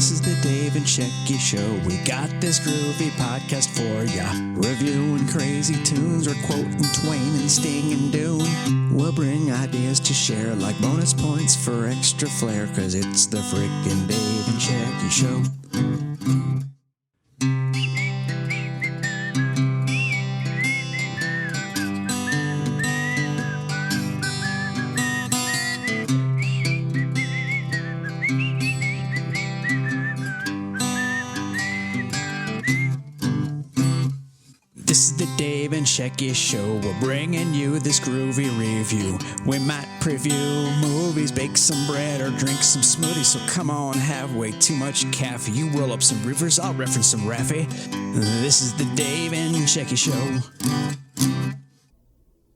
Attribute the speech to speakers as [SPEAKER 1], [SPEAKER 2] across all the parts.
[SPEAKER 1] This is the Dave and Shecky Show. We got this groovy podcast for ya. Reviewing crazy tunes or quoting Twain and Sting and Dune. We'll bring ideas to share like bonus points for extra flair, cause it's the frickin' Dave and Shecky Show. This is the Dave and Shecky Show. We're bringing you this groovy review. We might preview movies, bake some bread, or drink some smoothies. So come on, have way too much caffeine. You roll up some rivers, I'll reference some Raffy. This is the Dave and Shecky Show.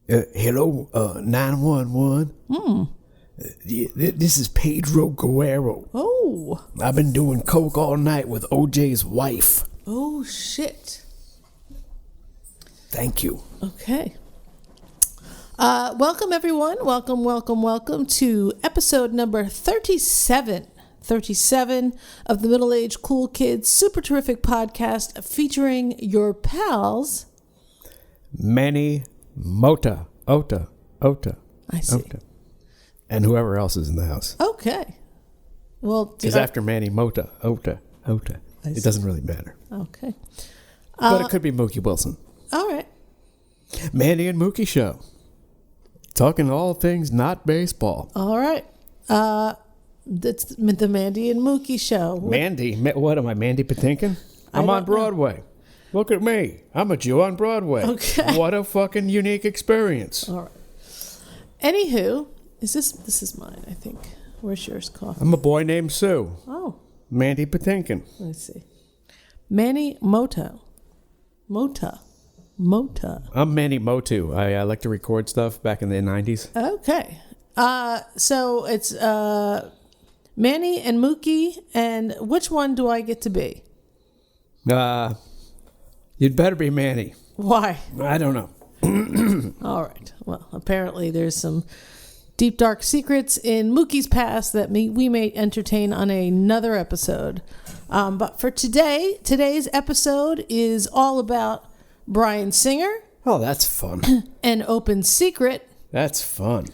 [SPEAKER 2] Hello, 911. This is Pedro Guerrero.
[SPEAKER 3] Oh.
[SPEAKER 2] I've been doing coke all night with OJ's wife.
[SPEAKER 3] Oh, shit.
[SPEAKER 2] Thank you.
[SPEAKER 3] Okay. Welcome, everyone. Welcome to episode number 37. 37 of the Middle-Aged Cool Kids Super Terrific Podcast featuring your pals.
[SPEAKER 2] Manny Ota.
[SPEAKER 3] I see.
[SPEAKER 2] Ota. And whoever else is in the house.
[SPEAKER 3] Okay. Well,
[SPEAKER 2] because after Manny Ota. It doesn't really matter.
[SPEAKER 3] Okay.
[SPEAKER 2] But it could be Mookie Wilson.
[SPEAKER 3] All right.
[SPEAKER 2] Mandy and Mookie Show. Talking all things not baseball.
[SPEAKER 3] All right. That's the Mandy and Mookie Show.
[SPEAKER 2] Mandy? What am I, Mandy Patinkin? I'm on Broadway. Look at me. I'm a Jew on Broadway.
[SPEAKER 3] Okay.
[SPEAKER 2] What a fucking unique experience.
[SPEAKER 3] All right. Anywho, this is mine, I think. Where's yours, Coffee?
[SPEAKER 2] I'm a boy named Sue.
[SPEAKER 3] Oh.
[SPEAKER 2] Mandy Patinkin.
[SPEAKER 3] Let's see. Manny Mota.
[SPEAKER 2] I'm Manny Motu. I like to record stuff back in the 90s.
[SPEAKER 3] Okay. So it's Manny and Mookie, and which one do I get to be?
[SPEAKER 2] You'd better be Manny.
[SPEAKER 3] Why?
[SPEAKER 2] I don't know.
[SPEAKER 3] All right. Well, apparently there's some deep, dark secrets in Mookie's past that we may entertain on another episode. But for today's episode is all about Bryan Singer.
[SPEAKER 2] Oh, that's fun.
[SPEAKER 3] An Open Secret.
[SPEAKER 2] That's fun.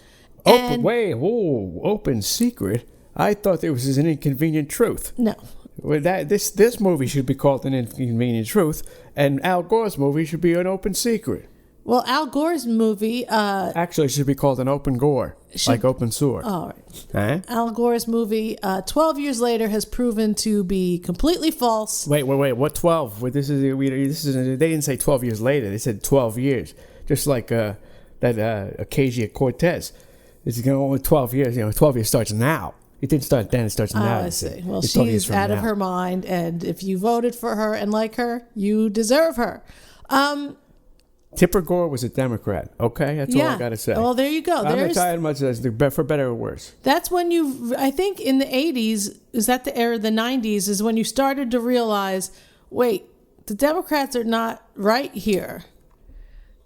[SPEAKER 2] Open Secret? I thought there was an Inconvenient Truth.
[SPEAKER 3] No.
[SPEAKER 2] Well, this movie should be called An Inconvenient Truth, and Al Gore's movie should be An Open Secret.
[SPEAKER 3] Well, Al Gore's movie...
[SPEAKER 2] actually, it should be called An Open Gore, like Open Sewer.
[SPEAKER 3] All right.
[SPEAKER 2] Huh?
[SPEAKER 3] Al Gore's movie, 12 years later, has proven to be completely false.
[SPEAKER 2] Wait. What 12? This is they didn't say 12 years later. They said 12 years. Just like that Ocasio-Cortez. It's only 12 years. 12 years starts now. It didn't start then. It starts now.
[SPEAKER 3] I see. Well, she's out of her mind, and if you voted for her and like her, you deserve her.
[SPEAKER 2] Tipper Gore was a Democrat. Okay, that's all I got to say.
[SPEAKER 3] Well, there you go.
[SPEAKER 2] I'm not tired much of this, for better or worse.
[SPEAKER 3] That's when I think in the 80s, is that the era of the 90s, is when you started to realize, wait, the Democrats are not right here.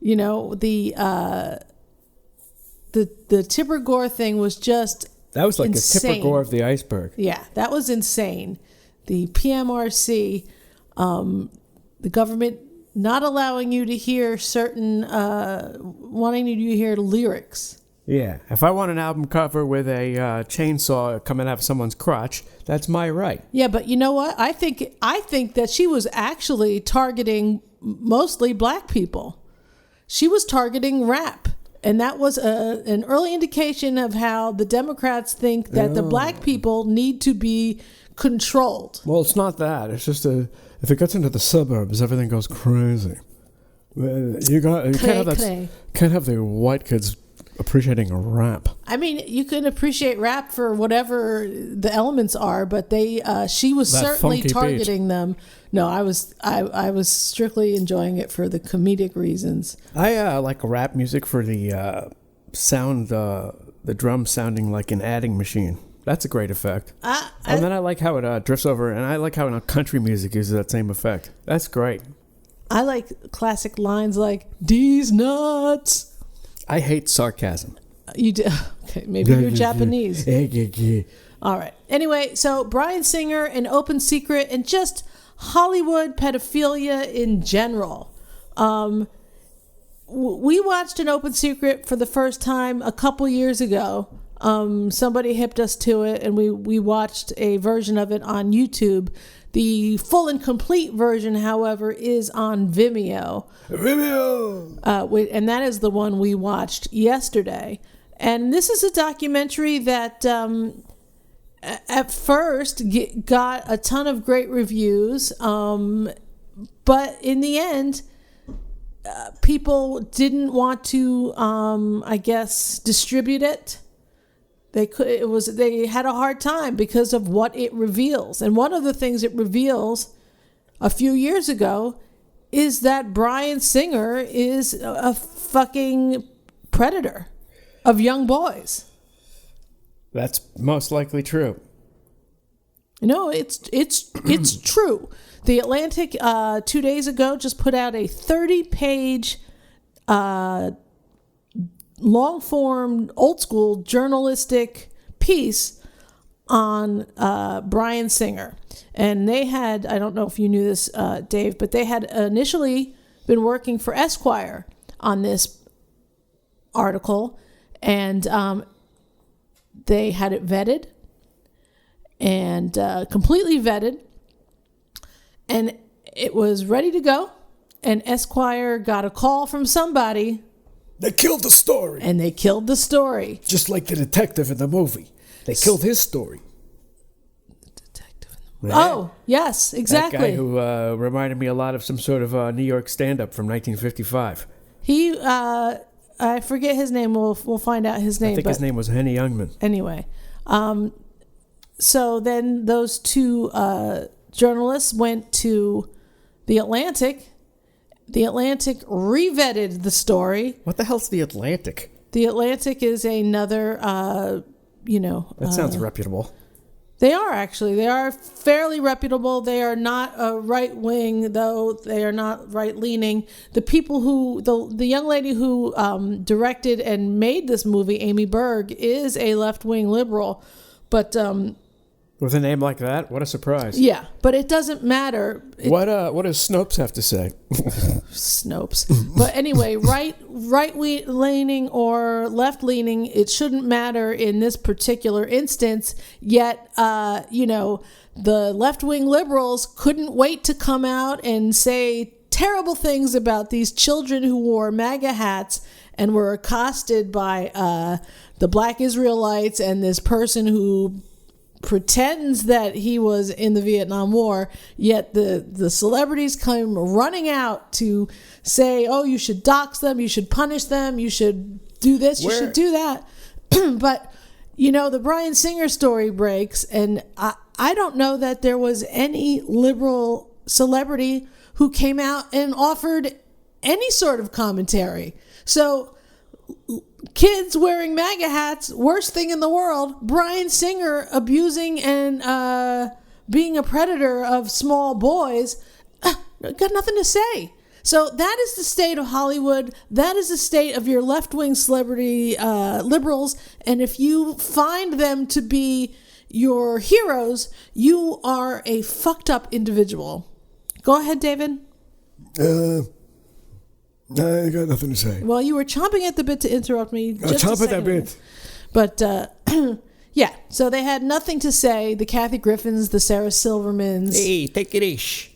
[SPEAKER 3] The Tipper Gore thing was just
[SPEAKER 2] that was like
[SPEAKER 3] insane.
[SPEAKER 2] A Tipper Gore of the iceberg.
[SPEAKER 3] Yeah, that was insane. The PMRC, the government not allowing you to hear certain, wanting you to hear lyrics.
[SPEAKER 2] Yeah, if I want an album cover with a chainsaw coming out of someone's crotch, that's my right.
[SPEAKER 3] Yeah, but you know what? I think that she was actually targeting mostly black people. She was targeting rap. And that was an early indication of how the Democrats think that the black people need to be controlled.
[SPEAKER 2] Well, it's not that. It's just if it gets into the suburbs, everything goes crazy. You can't have the white kids appreciating rap.
[SPEAKER 3] I mean, you can appreciate rap for whatever the elements are, but she was certainly targeting them. No, I was strictly enjoying it for the comedic reasons.
[SPEAKER 2] I like rap music for the sound, the drum sounding like an adding machine. That's a great effect. And then I like how it drifts over, and I like how country music uses that same effect. That's great.
[SPEAKER 3] I like classic lines like, "These nuts."
[SPEAKER 2] I hate sarcasm.
[SPEAKER 3] You do. Okay, maybe you're Japanese. All right. Anyway, so Bryan Singer, An Open Secret, and just Hollywood pedophilia in general. We watched An Open Secret for the first time a couple years ago. Somebody hipped us to it, and we watched a version of it on YouTube. The full and complete version, however, is on Vimeo. And that is the one we watched yesterday. And this is a documentary that at first got a ton of great reviews, but in the end, people didn't want to, I guess, distribute it. They had a hard time because of what it reveals. And one of the things it reveals a few years ago is that Bryan Singer is a fucking predator of young boys.
[SPEAKER 2] That's most likely true.
[SPEAKER 3] No, it's true. The Atlantic 2 days ago just put out a 30-page long-form, old-school journalistic piece on Bryan Singer. And they had, I don't know if you knew this, Dave, but they had initially been working for Esquire on this article, and they had it vetted and completely vetted, and it was ready to go. And Esquire got a call from somebody.
[SPEAKER 2] They killed the story.
[SPEAKER 3] And they killed the story.
[SPEAKER 2] Just like the detective in the movie. They killed his story.
[SPEAKER 3] The detective in the movie. Oh, yes, exactly.
[SPEAKER 2] That guy who reminded me a lot of some sort of New York stand-up from 1955.
[SPEAKER 3] He, I forget his name. We'll find out his name.
[SPEAKER 2] I think his name was Henny Youngman.
[SPEAKER 3] Anyway. So then those two journalists went to The Atlantic. The Atlantic revetted the story.
[SPEAKER 2] What the hell's The Atlantic?
[SPEAKER 3] The Atlantic is another,
[SPEAKER 2] That sounds reputable.
[SPEAKER 3] They are, actually. They are fairly reputable. They are not right-wing, though. They are not right-leaning. The people who, the young lady who directed and made this movie, Amy Berg, is a left-wing liberal. But
[SPEAKER 2] with a name like that, what a surprise!
[SPEAKER 3] Yeah, but it doesn't matter.
[SPEAKER 2] What does Snopes have to say?
[SPEAKER 3] Snopes. But anyway, right-leaning or left-leaning, it shouldn't matter in this particular instance. Yet, the left-wing liberals couldn't wait to come out and say terrible things about these children who wore MAGA hats and were accosted by the Black Israelites and this person who pretends that he was in the Vietnam War, yet the celebrities come running out to say, oh, you should dox them, you should punish them, you should do this, you should do that. But, the Bryan Singer story breaks, and I don't know that there was any liberal celebrity who came out and offered any sort of commentary. So kids wearing MAGA hats, worst thing in the world. Bryan Singer abusing and being a predator of small boys. Got nothing to say. So that is the state of Hollywood. That is the state of your left-wing celebrity liberals. And if you find them to be your heroes, you are a fucked up individual. Go ahead, David.
[SPEAKER 2] I got nothing to say.
[SPEAKER 3] Well, you were chomping at the bit to interrupt me.
[SPEAKER 2] Chomp at that bit.
[SPEAKER 3] But, yeah, so they had nothing to say. The Kathy Griffins, the Sarah Silvermans.
[SPEAKER 2] Hey, take it ish.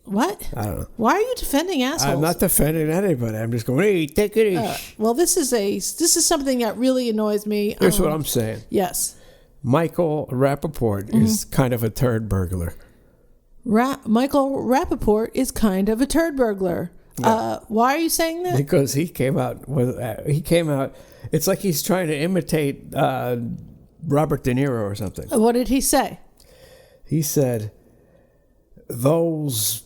[SPEAKER 3] What?
[SPEAKER 2] I don't know.
[SPEAKER 3] Why are you defending assholes?
[SPEAKER 2] I'm not defending anybody. I'm just going, hey, take it ish.
[SPEAKER 3] Well, this is something that really annoys me.
[SPEAKER 2] Here's what I'm saying.
[SPEAKER 3] Yes.
[SPEAKER 2] Michael Rappaport is kind of a turd burglar.
[SPEAKER 3] Michael Rappaport is kind of a turd burglar. Yeah. Why are you saying that?
[SPEAKER 2] Because he came out. It's like he's trying to imitate Robert De Niro or something.
[SPEAKER 3] What did he say?
[SPEAKER 2] He said, "Those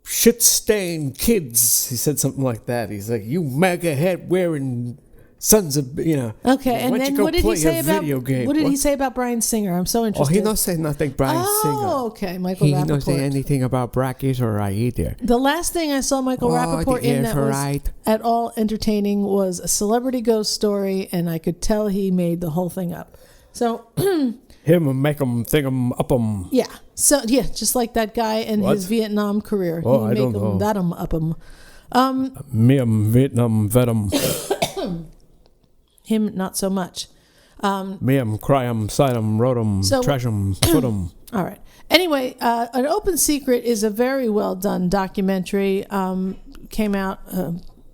[SPEAKER 2] shit-stained kids." He said something like that. He's like, "You MAGA hat wearing Sons of,
[SPEAKER 3] Okay, and then what did he say about
[SPEAKER 2] game?
[SPEAKER 3] What did he say about Bryan Singer? I'm so interested.
[SPEAKER 2] Oh, he don't say nothing Bryan Singer.
[SPEAKER 3] Oh, okay, Michael Rappaport.
[SPEAKER 2] He don't say anything about brackets or either.
[SPEAKER 3] The last thing I saw Michael Rappaport in that was at all entertaining was a celebrity ghost story, and I could tell he made the whole thing up. So
[SPEAKER 2] him make them think them up them.
[SPEAKER 3] Yeah. So yeah, just like that guy in his Vietnam career.
[SPEAKER 2] Oh,
[SPEAKER 3] he
[SPEAKER 2] I don't
[SPEAKER 3] make
[SPEAKER 2] know.
[SPEAKER 3] That up him.
[SPEAKER 2] Me Vietnam vetum.
[SPEAKER 3] Him not so much.
[SPEAKER 2] Me cry side wrote trash put
[SPEAKER 3] All right. Anyway, An Open Secret is a very well done documentary. Came out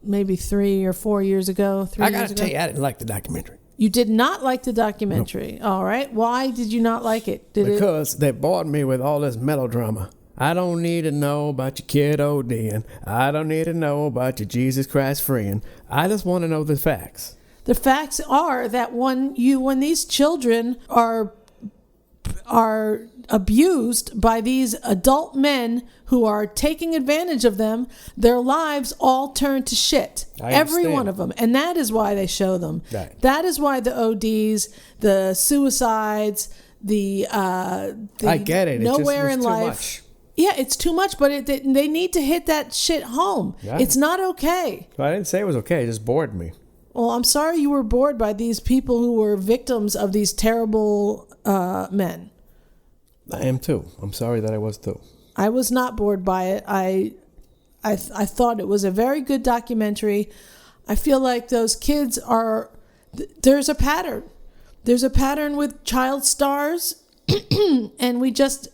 [SPEAKER 3] maybe 3 or 4 years ago.
[SPEAKER 2] I gotta tell you, I didn't like the documentary.
[SPEAKER 3] You did not like the documentary. No. All right. Why did you not like it?
[SPEAKER 2] Because they bored me with all this melodrama. I don't need to know about your kid ODing. I don't need to know about your Jesus Christ freeing. I just want to know the facts.
[SPEAKER 3] The facts are that when these children are abused by these adult men who are taking advantage of them, their lives all turn to shit. Every one of them. And that is why they show them.
[SPEAKER 2] Right.
[SPEAKER 3] That is why the ODs, the suicides, the
[SPEAKER 2] I get it.
[SPEAKER 3] nowhere
[SPEAKER 2] it just was
[SPEAKER 3] in
[SPEAKER 2] too
[SPEAKER 3] life.
[SPEAKER 2] Much.
[SPEAKER 3] Yeah, it's too much, but they need to hit that shit home. Yeah. It's not okay.
[SPEAKER 2] Well, I didn't say it was okay. It just bored me.
[SPEAKER 3] Well, I'm sorry you were bored by these people who were victims of these terrible men.
[SPEAKER 2] I am too. I'm sorry that I was too.
[SPEAKER 3] I was not bored by it. I thought it was a very good documentary. I feel like those kids are... There's a pattern. There's a pattern with child stars, and we just,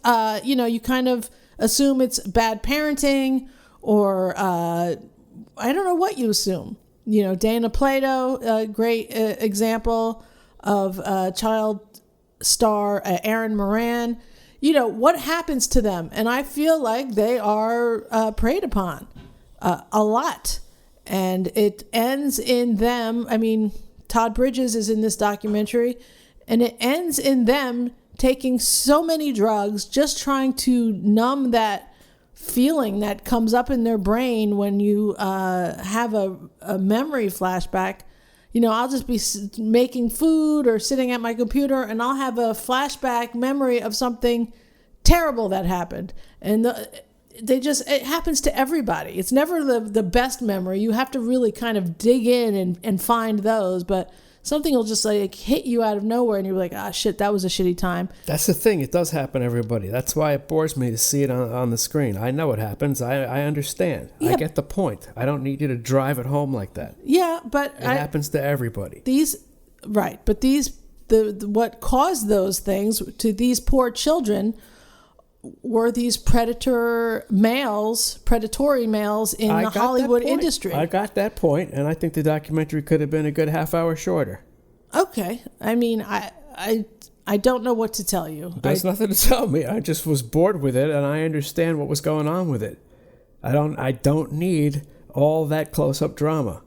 [SPEAKER 3] you kind of assume it's bad parenting, or I don't know what you assume. Dana Plato, a great example of child star, Aaron Moran. What happens to them? And I feel like they are preyed upon a lot. And it ends in them. I mean, Todd Bridges is in this documentary, and it ends in them taking so many drugs, just trying to numb that feeling that comes up in their brain when you have a memory flashback. I'll just be making food or sitting at my computer, and I'll have a flashback memory of something terrible that happened. And it happens to everybody. It's never the best memory. You have to really kind of dig in and find those, but something will just like hit you out of nowhere, and you're like, shit, that was a shitty time.
[SPEAKER 2] That's the thing. It does happen to everybody. That's why it bores me to see it on the screen. I know it happens. I understand. Yeah. I get the point. I don't need you to drive it home like that.
[SPEAKER 3] Yeah, but
[SPEAKER 2] it happens to everybody.
[SPEAKER 3] But what caused those things to these poor children were these predatory males in the Hollywood industry.
[SPEAKER 2] I got that point, and I think the documentary could have been a good half hour shorter.
[SPEAKER 3] Okay. I mean, I don't know what to tell you.
[SPEAKER 2] There's nothing to tell me. I just was bored with it, and I understand what was going on with it. I don't need all that close-up drama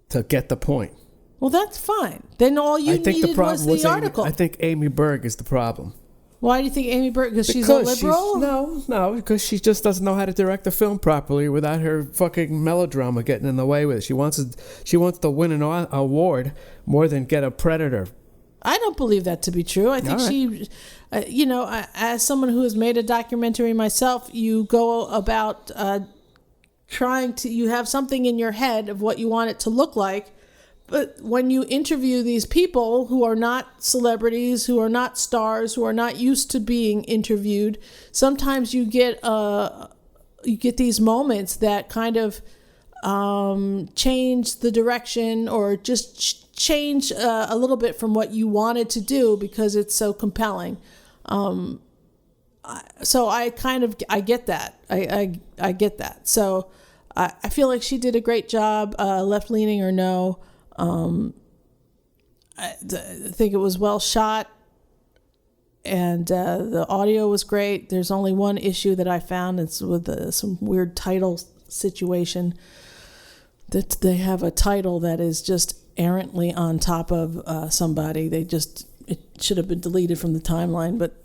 [SPEAKER 2] to get the point.
[SPEAKER 3] Well, that's fine. Then all you needed was the article.
[SPEAKER 2] I think Amy Berg is the problem.
[SPEAKER 3] Why do you think Amy Berg? Because she's a liberal?
[SPEAKER 2] No, because she just doesn't know how to direct a film properly without her fucking melodrama getting in the way with it. She wants to win an award more than get a Predator.
[SPEAKER 3] I don't believe that to be true. I think she, as someone who has made a documentary myself, you go about you have something in your head of what you want it to look like. But when you interview these people who are not celebrities, who are not stars, who are not used to being interviewed, sometimes you get these moments that kind of change the direction, or just change a little bit from what you wanted to do because it's so compelling. So I get that. I get that. So I feel like she did a great job, left leaning or no. I think it was well shot, and the audio was great. There's only one issue that I found. It's with some weird title situation, that they have a title that is just errantly on top of somebody. It should have been deleted from the timeline, but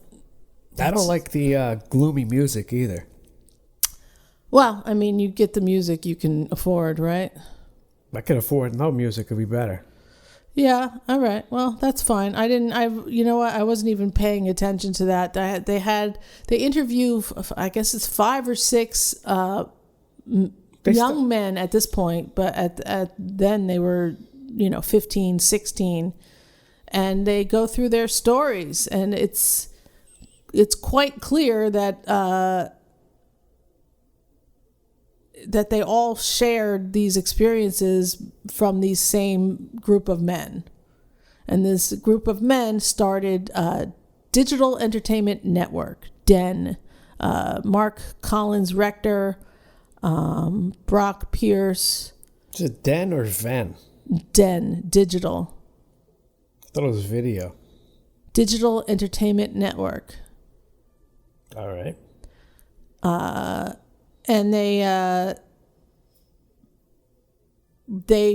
[SPEAKER 2] I don't like the gloomy music either.
[SPEAKER 3] Well, I mean, you get the music you can afford, right?
[SPEAKER 2] I could afford no music. It'd be better.
[SPEAKER 3] Yeah, all right. Well, that's fine. You know what? I wasn't even paying attention to that. They interview, I guess it's 5 or 6 young men at this point, but at then they were, 15, 16, and they go through their stories, and it's quite clear that that they all shared these experiences from these same group of men. And this group of men started Digital Entertainment Network, DEN. Mark Collins-Rector, Brock Pierce.
[SPEAKER 2] Is it Den or Ven?
[SPEAKER 3] DEN, Digital.
[SPEAKER 2] I thought it was video.
[SPEAKER 3] Digital Entertainment Network.
[SPEAKER 2] All right.
[SPEAKER 3] And they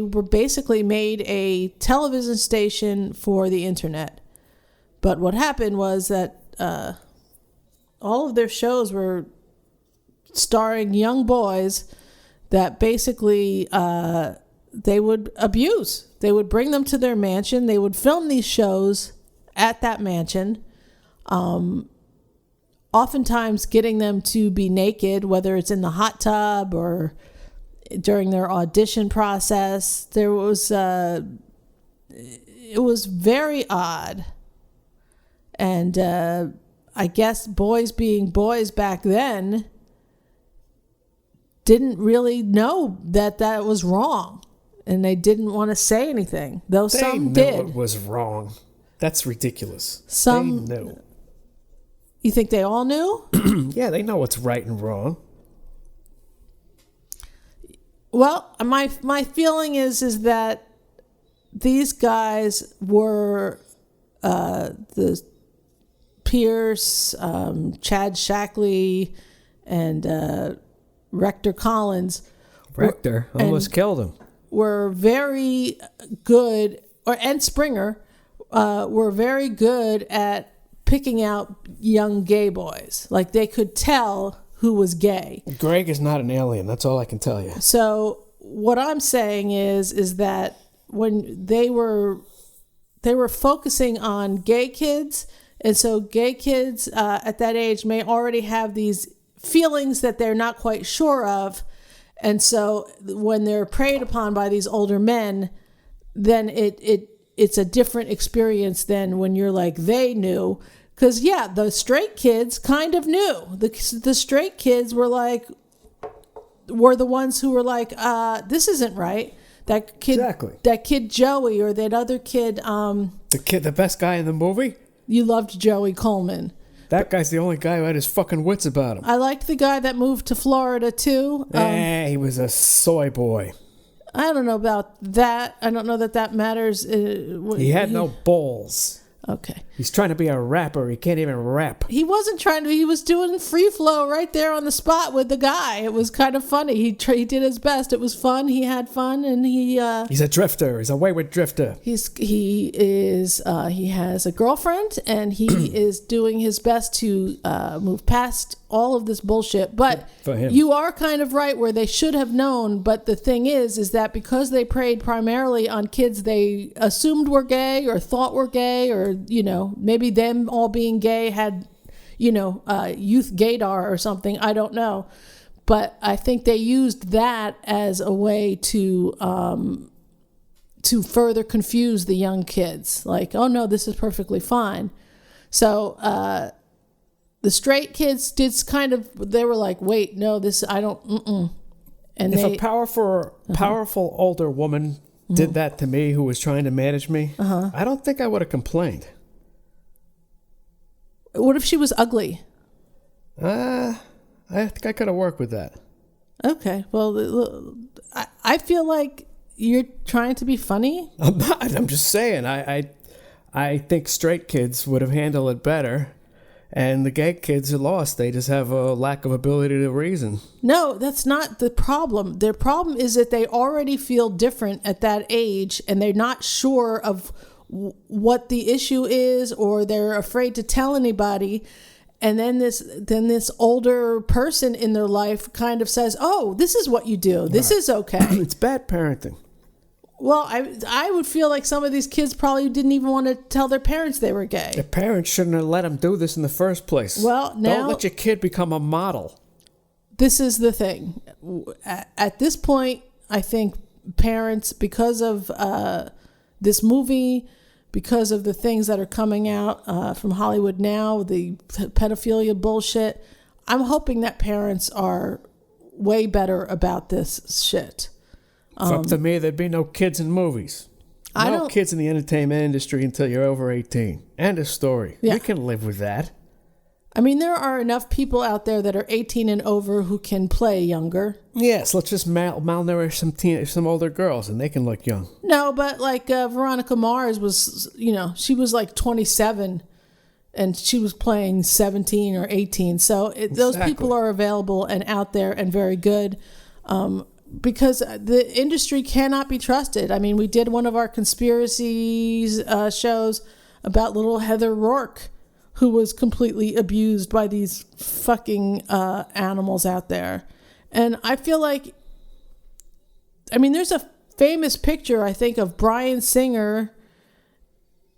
[SPEAKER 3] were basically made a television station for the internet. But what happened was that all of their shows were starring young boys that basically they would abuse. They would bring them to their mansion. They would film these shows at that mansion. Oftentimes getting them to be naked, whether it's in the hot tub or during their audition process. It was very odd. And I guess boys being boys back then didn't really know that was wrong. And they didn't want to say anything, though some did.
[SPEAKER 2] They knew it was wrong. That's ridiculous.
[SPEAKER 3] Some
[SPEAKER 2] They knew.
[SPEAKER 3] You think they all knew?
[SPEAKER 2] Yeah, they know what's right and wrong.
[SPEAKER 3] Well, my feeling is that these guys were the Pierce, Chad Shackley, and Rector Collins.
[SPEAKER 2] Rector almost killed him.
[SPEAKER 3] Were very good, and Springer were very good at picking out young gay boys. Like, they could tell who was gay.
[SPEAKER 2] Greg is not an alien. That's all I can tell you.
[SPEAKER 3] So what I'm saying is that when they were focusing on gay kids, and so gay kids at that age may already have these feelings that they're not quite sure of, and so when they're preyed upon by these older men, then it's a different experience than when you're like, they knew. Because, yeah, the straight kids kind of knew. The straight kids were the ones who were like, this isn't right. That kid,
[SPEAKER 2] exactly.
[SPEAKER 3] That kid Joey, or that other kid.
[SPEAKER 2] The best guy in the movie?
[SPEAKER 3] You loved Joey Coleman.
[SPEAKER 2] That guy's the only guy who had his fucking wits about him.
[SPEAKER 3] I liked the guy that moved to Florida, too.
[SPEAKER 2] He was a soy boy.
[SPEAKER 3] I don't know about that. I don't know that matters.
[SPEAKER 2] He had no balls.
[SPEAKER 3] Okay.
[SPEAKER 2] He's trying to be a rapper. He can't even rap.
[SPEAKER 3] He wasn't trying to. He was doing free flow right there on the spot with the guy. It was kind of funny. He did his best. It was fun. He had fun, and he.
[SPEAKER 2] He's a drifter. He's a wayward drifter.
[SPEAKER 3] He has a girlfriend, and he is doing his best to move past all of this bullshit. But
[SPEAKER 2] for him,
[SPEAKER 3] you are kind of right where they should have known. But the thing is that because they preyed primarily on kids they assumed were gay or thought were gay, or maybe them all being gay had youth gaydar or something. I don't know, but I think they used that as a way to further confuse the young kids. Like, oh no, this is perfectly fine. So the straight kids did they were like, wait, no, this, I don't, And
[SPEAKER 2] if a powerful older woman did that to me who was trying to manage me, I don't think I would have complained.
[SPEAKER 3] What if she was ugly?
[SPEAKER 2] I think I could have worked with that.
[SPEAKER 3] Okay, well, I feel like you're trying to be funny.
[SPEAKER 2] I'm not. I'm just saying. I think straight kids would have handled it better, and the gay kids are lost. They just have a lack of ability to reason. No,
[SPEAKER 3] that's not the problem. Their problem is that they already feel different at that age, and they're not sure of what the issue is, or they're afraid to tell anybody. And then this older person in their life kind of says, "Oh, this is what you do. This is okay."
[SPEAKER 2] It's bad parenting.
[SPEAKER 3] Well, I would feel like some of these kids probably didn't even want to tell their parents they were gay.
[SPEAKER 2] Their parents shouldn't have let them do this in the first place.
[SPEAKER 3] Well, now...
[SPEAKER 2] Don't let your kid become a model.
[SPEAKER 3] This is the thing. At this point, I think parents, because of this movie, because of the things that are coming out from Hollywood now, the pedophilia bullshit, I'm hoping that parents are way better about this shit.
[SPEAKER 2] Up to me, there'd be no kids in movies. No kids in the entertainment industry until you're over 18. End of story.
[SPEAKER 3] Yeah.
[SPEAKER 2] We can live with that.
[SPEAKER 3] I mean, there are enough people out there that are 18 and over who can play younger.
[SPEAKER 2] Yes, let's just malnourish some older girls and they can look young.
[SPEAKER 3] No, but like Veronica Mars was, she was like 27 and she was playing 17 or 18. So those people are available and out there and very good. Because the industry cannot be trusted. I mean, we did one of our conspiracies shows about little Heather Rourke, who was completely abused by these fucking animals out there. And I feel like, there's a famous picture, I think, of Bryan Singer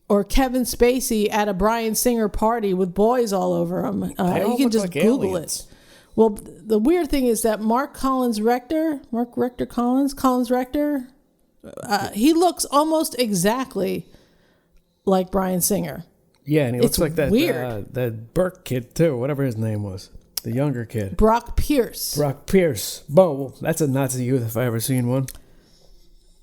[SPEAKER 3] or Kevin Spacey at a Bryan Singer party with boys all over him. You can just Google aliens. It. Well, the weird thing is that Collins-Rector, he looks almost exactly like Bryan Singer.
[SPEAKER 2] Yeah, and he looks like that Berg kid, too, whatever his name was. The younger kid.
[SPEAKER 3] Brock Pierce.
[SPEAKER 2] Bo, that's a Nazi youth if I ever seen one.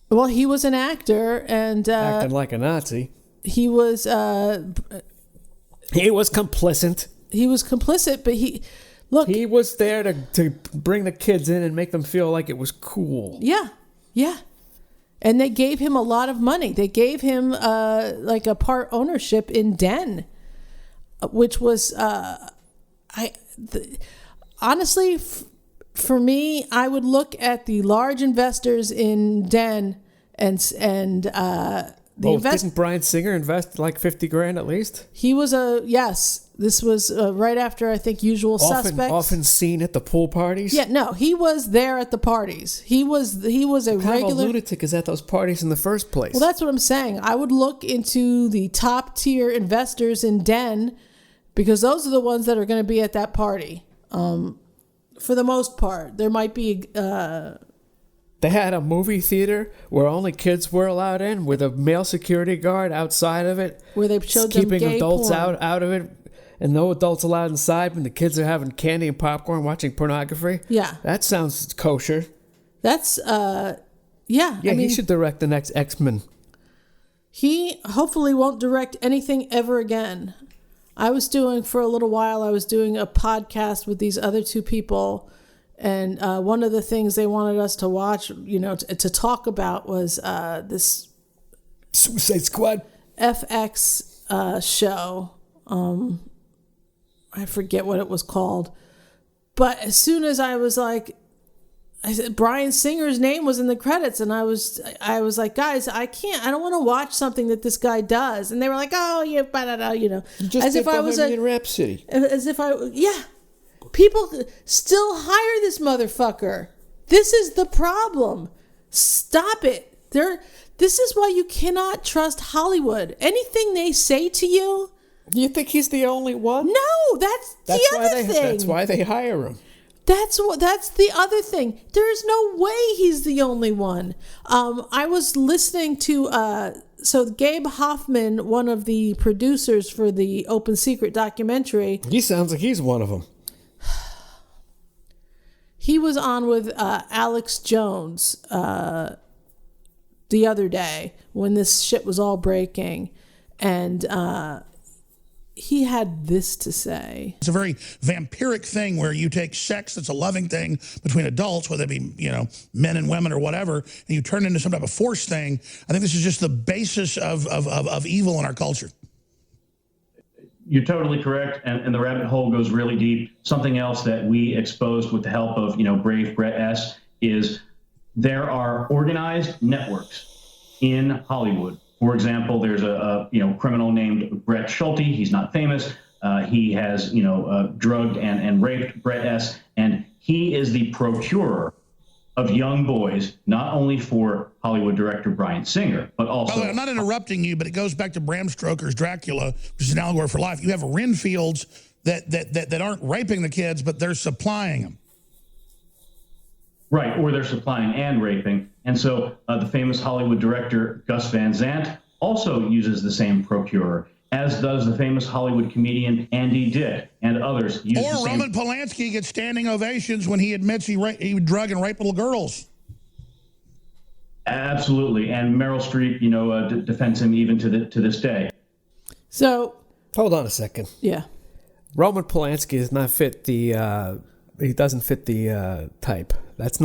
[SPEAKER 3] Well, he was an actor and...
[SPEAKER 2] acting like a Nazi.
[SPEAKER 3] He was...
[SPEAKER 2] he was complicit.
[SPEAKER 3] He was complicit, but he... Look,
[SPEAKER 2] he was there to bring the kids in and make them feel like it was cool.
[SPEAKER 3] Yeah. And they gave him a lot of money. They gave him like a part ownership in Den, which was, honestly, for me, I would look at the large investors in Den
[SPEAKER 2] didn't Bryan Singer invest like $50,000 at least?
[SPEAKER 3] He was yes. This was right after, I think, Usual Suspects. Often
[SPEAKER 2] seen at the pool parties?
[SPEAKER 3] Yeah, no, he was there at the parties. He was a regular...
[SPEAKER 2] Kind of a lunatic is at those parties in the first place.
[SPEAKER 3] Well, that's what I'm saying. I would look into the top tier investors in Den because those are the ones that are going to be at that party. For the most part. There might be...
[SPEAKER 2] They had a movie theater where only kids were allowed in with a male security guard outside of it.
[SPEAKER 3] Where they showed them
[SPEAKER 2] keeping
[SPEAKER 3] gay
[SPEAKER 2] adults
[SPEAKER 3] porn.
[SPEAKER 2] out of it. And no adults allowed inside when the kids are having candy and popcorn watching pornography.
[SPEAKER 3] Yeah.
[SPEAKER 2] That sounds kosher.
[SPEAKER 3] That's, yeah.
[SPEAKER 2] Yeah, he should direct the next X-Men.
[SPEAKER 3] He hopefully won't direct anything ever again. For a little while, I was doing a podcast with these other two people. And one of the things they wanted us to watch, to talk about was this
[SPEAKER 2] Suicide Squad
[SPEAKER 3] FX show. I forget what it was called. But as soon as I said Bryan Singer's name was in the credits, and I was like, guys, I don't want to watch something that this guy does. And they were like, oh, yeah,
[SPEAKER 2] You just as if I was Bohemian Rhapsody.
[SPEAKER 3] Yeah. People still hire this motherfucker. This is the problem. Stop it. This is why you cannot trust Hollywood. Anything they say to you.
[SPEAKER 2] You think he's the only one?
[SPEAKER 3] No, that's the other thing.
[SPEAKER 2] That's why they hire him.
[SPEAKER 3] That's the other thing. There is no way he's the only one. I was listening to Gabe Hoffman, one of the producers for the Open Secret documentary.
[SPEAKER 2] He sounds like he's one of them.
[SPEAKER 3] He was on with Alex Jones the other day when this shit was all breaking, and he had this to say.
[SPEAKER 4] It's a very vampiric thing where you take sex that's a loving thing between adults, whether it be, men and women or whatever, and you turn it into some type of force thing. I think this is just the basis of evil in our culture.
[SPEAKER 5] You're totally correct, and the rabbit hole goes really deep. Something else that we exposed with the help of, brave Brett S. is there are organized networks in Hollywood. For example, there's a criminal named Brett Schulte. He's not famous. He has drugged and raped Brett S. And he is the procurer of young boys, not only for Hollywood director Bryan Singer, but also...
[SPEAKER 4] By the way, I'm not interrupting you, but it goes back to Bram Stoker's Dracula, which is an allegory for life. You have Renfields that aren't raping the kids, but they're supplying them.
[SPEAKER 5] Right, or they're supplying and raping. And so the famous Hollywood director Gus Van Sant also uses the same procurer, as does the famous Hollywood comedian Andy Dick and others.
[SPEAKER 4] Or Roman Polanski gets standing ovations when he admits he would drug and rape little girls.
[SPEAKER 5] Absolutely, and Meryl Streep, defends him even to this day.
[SPEAKER 3] So,
[SPEAKER 2] hold on a second.
[SPEAKER 3] Yeah,
[SPEAKER 2] Roman Polanski does not fit the. He doesn't fit the type. That's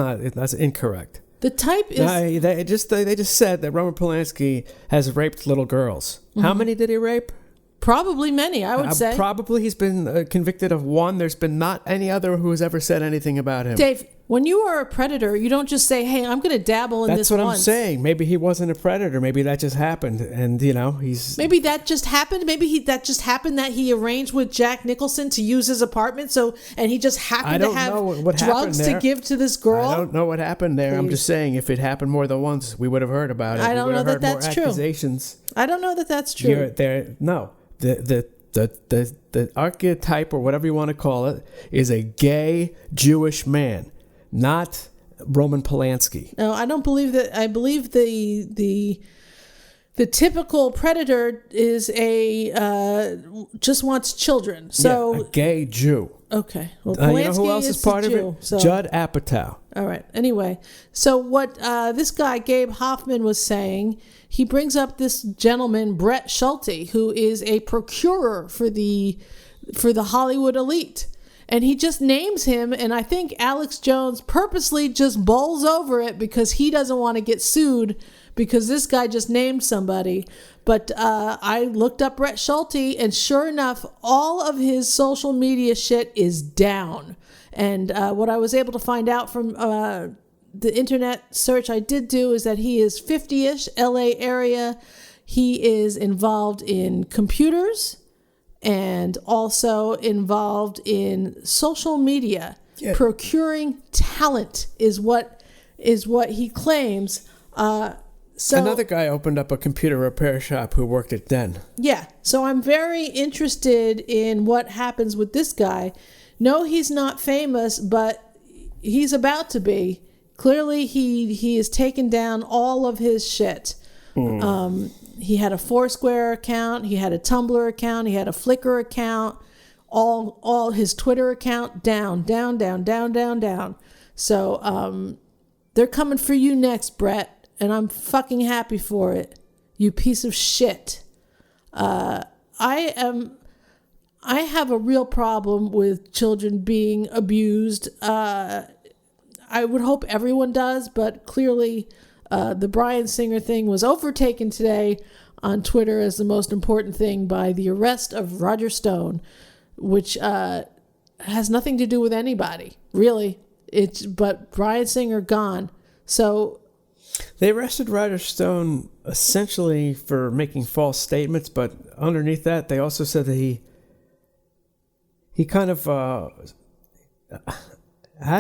[SPEAKER 2] incorrect.
[SPEAKER 3] The type is...
[SPEAKER 2] No, they just said that Roman Polanski has raped little girls. Mm-hmm. How many did he rape?
[SPEAKER 3] Probably many, I would say.
[SPEAKER 2] Probably he's been convicted of one. There's been not any other who has ever said anything about him.
[SPEAKER 3] Dave, when you are a predator, you don't just say, hey, I'm going to dabble in this once.
[SPEAKER 2] That's what I'm saying. Maybe he wasn't a predator. Maybe that just happened. And, he's...
[SPEAKER 3] Maybe that just happened. Maybe that just happened that he arranged with Jack Nicholson to use his apartment. And he just happened to have drugs to give to this girl.
[SPEAKER 2] I don't know what happened there. Please. I'm just saying if it happened more than once, we would have heard about it.
[SPEAKER 3] I don't know that that's true.
[SPEAKER 2] Accusations.
[SPEAKER 3] I don't know that that's true.
[SPEAKER 2] No. The archetype, or whatever you want to call it, is a gay Jewish man, not Roman Polanski.
[SPEAKER 3] No, I don't believe that. I believe the typical predator is just wants children. So
[SPEAKER 2] a gay Jew.
[SPEAKER 3] Okay. Well, Polanski
[SPEAKER 2] who else is part of it? So. Judd Apatow.
[SPEAKER 3] All right. Anyway, so what this guy Gabe Hoffman was saying, he brings up this gentleman Brett Schulte, who is a procurer for the Hollywood elite, and he just names him. And I think Alex Jones purposely just bowls over it because he doesn't want to get sued because this guy just named somebody. But I looked up Brett Schulte, and sure enough, all of his social media shit is down. And what I was able to find out from the internet search I did do is that he is 50-ish, LA area. He is involved in computers and also involved in social media. Yeah. Procuring talent is what he claims. So
[SPEAKER 2] another guy opened up a computer repair shop who worked at Den.
[SPEAKER 3] Yeah. So I'm very interested in what happens with this guy. No, he's not famous, but he's about to be. Clearly, he has taken down all of his shit. He had a Foursquare account. He had a Tumblr account. He had a Flickr account. All his Twitter account down. So they're coming for you next, Brett. And I'm fucking happy for it, you piece of shit. I have a real problem with children being abused. I would hope everyone does, but clearly the Bryan Singer thing was overtaken today on Twitter as the most important thing by the arrest of Roger Stone, which has nothing to do with anybody, really. But Bryan Singer gone. So...
[SPEAKER 2] They arrested Roger Stone essentially for making false statements, but underneath that, they also said that he kind of... how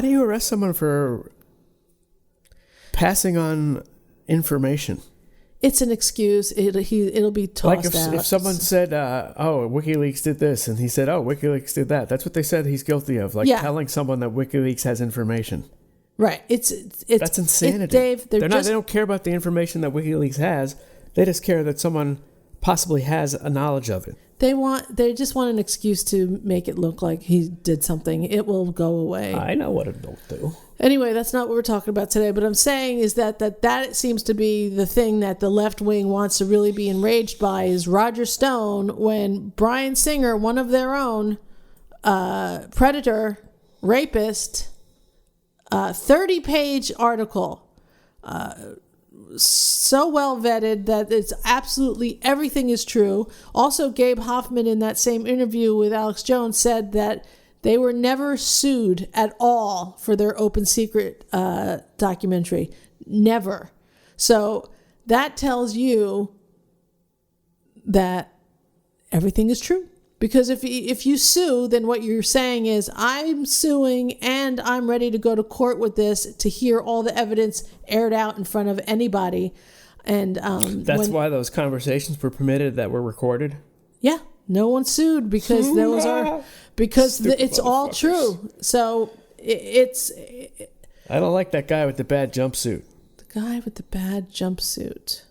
[SPEAKER 2] do you arrest someone for passing on information?
[SPEAKER 3] It's an excuse. It'll be tossed out.
[SPEAKER 2] Like if someone said, WikiLeaks did this, and he said, WikiLeaks did that. That's what they said he's guilty of, telling someone that WikiLeaks has information.
[SPEAKER 3] Right.
[SPEAKER 2] That's insanity.
[SPEAKER 3] Dave,
[SPEAKER 2] they don't care about the information that WikiLeaks has. They just care that someone possibly has a knowledge of it.
[SPEAKER 3] They just want an excuse to make it look like he did something. It will go away.
[SPEAKER 2] I know what it will do.
[SPEAKER 3] Anyway, that's not what we're talking about today. But I'm saying is that seems to be the thing that the left wing wants to really be enraged by is Roger Stone when Bryan Singer, one of their own, predator, rapist, 30-page article, so well vetted that it's absolutely everything is true. Also, Gabe Hoffman in that same interview with Alex Jones said that they were never sued at all for their open secret documentary. Never. So that tells you that everything is true. Because if you sue, then what you're saying is, I'm suing and I'm ready to go to court with this to hear all the evidence aired out in front of anybody. And
[SPEAKER 2] that's why those conversations were permitted that were recorded.
[SPEAKER 3] Yeah, no one sued because those are it's all true. So it's.
[SPEAKER 2] I don't like that guy with the bad jumpsuit.
[SPEAKER 3] The guy with the bad jumpsuit.